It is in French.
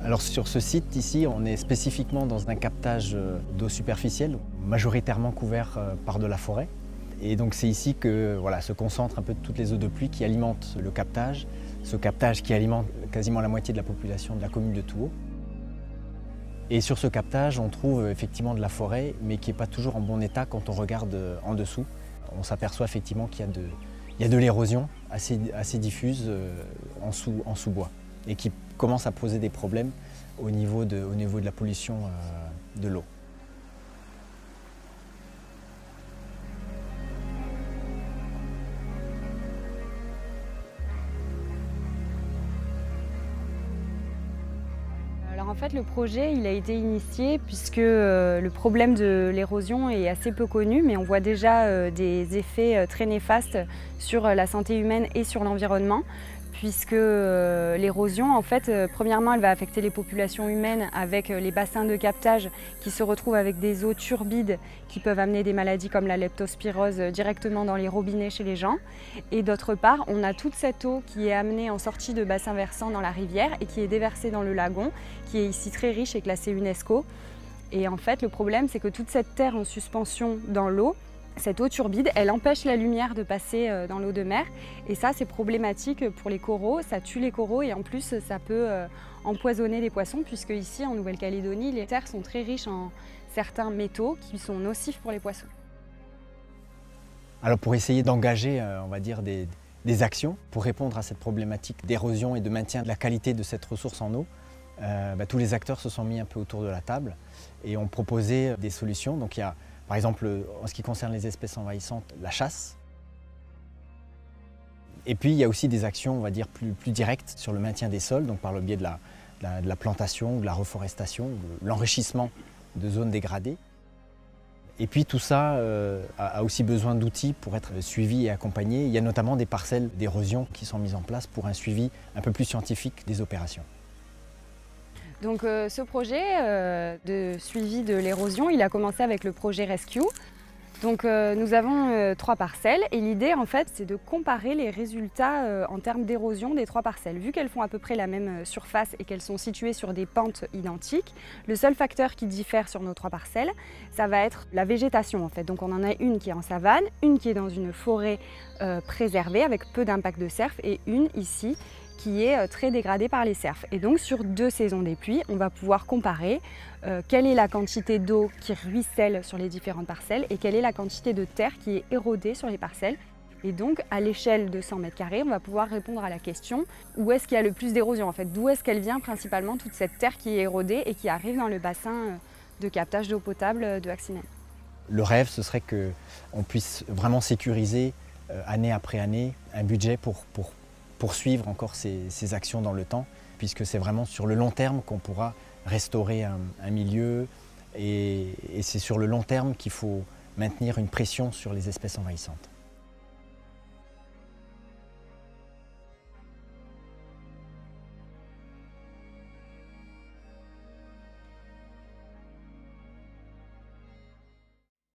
Alors sur ce site ici, on est spécifiquement dans un captage d'eau superficielle, majoritairement couvert par de la forêt. Et donc c'est ici que se concentrent un peu toutes les eaux de pluie qui alimentent le captage, ce captage qui alimente quasiment la moitié de la population de la commune de Touhou. Et sur ce captage, on trouve effectivement de la forêt, mais qui n'est pas toujours en bon état quand on regarde en dessous. On s'aperçoit effectivement qu'il y a de l'érosion assez diffuse en sous-bois et qui commence à poser des problèmes au niveau de la pollution de l'eau. Alors en fait, le projet il a été initié puisque le problème de l'érosion est assez peu connu, mais on voit déjà des effets très néfastes sur la santé humaine et sur l'environnement, puisque l'érosion, en fait, premièrement, elle va affecter les populations humaines avec les bassins de captage qui se retrouvent avec des eaux turbides qui peuvent amener des maladies comme la leptospirose directement dans les robinets chez les gens. Et d'autre part, on a toute cette eau qui est amenée en sortie de bassin versant dans la rivière et qui est déversée dans le lagon, qui est ici très riche et classé UNESCO. Et en fait, le problème, c'est que toute cette terre en suspension dans l'eau, cette eau turbide, elle empêche la lumière de passer dans l'eau de mer et ça c'est problématique pour les coraux, ça tue les coraux et en plus ça peut empoisonner les poissons puisque ici en Nouvelle-Calédonie les terres sont très riches en certains métaux qui sont nocifs pour les poissons. Alors pour essayer d'engager on va dire des actions pour répondre à cette problématique d'érosion et de maintien de la qualité de cette ressource en eau, tous les acteurs se sont mis un peu autour de la table et ont proposé des solutions. Donc il y a par exemple, en ce qui concerne les espèces envahissantes, la chasse. Et puis, il y a aussi des actions, on va dire, plus directes sur le maintien des sols, donc par le biais de la plantation, de la reforestation, de l'enrichissement de zones dégradées. Et puis, tout ça a aussi besoin d'outils pour être suivi et accompagné. Il y a notamment des parcelles d'érosion qui sont mises en place pour un suivi un peu plus scientifique des opérations. Donc ce projet de suivi de l'érosion, il a commencé avec le projet Rescue. Donc nous avons 3 parcelles et l'idée en fait c'est de comparer les résultats en termes d'érosion des 3 parcelles. Vu qu'elles font à peu près la même surface et qu'elles sont situées sur des pentes identiques, le seul facteur qui diffère sur nos 3 parcelles, ça va être la végétation en fait. Donc on en a une qui est en savane, une qui est dans une forêt préservée avec peu d'impact de cerf et une ici qui est très dégradée par les cerfs. Et donc sur 2 saisons des pluies, on va pouvoir comparer quelle est la quantité d'eau qui ruisselle sur les différentes parcelles et quelle est la quantité de terre qui est érodée sur les parcelles. Et donc à l'échelle de 100 mètres carrés, on va pouvoir répondre à la question où est-ce qu'il y a le plus d'érosion en fait, d'où est-ce qu'elle vient principalement toute cette terre qui est érodée et qui arrive dans le bassin de captage d'eau potable de Axinel. Le rêve, ce serait qu'on puisse vraiment sécuriser année après année un budget pour poursuivre encore ces actions dans le temps, puisque c'est vraiment sur le long terme qu'on pourra restaurer un milieu et c'est sur le long terme qu'il faut maintenir une pression sur les espèces envahissantes.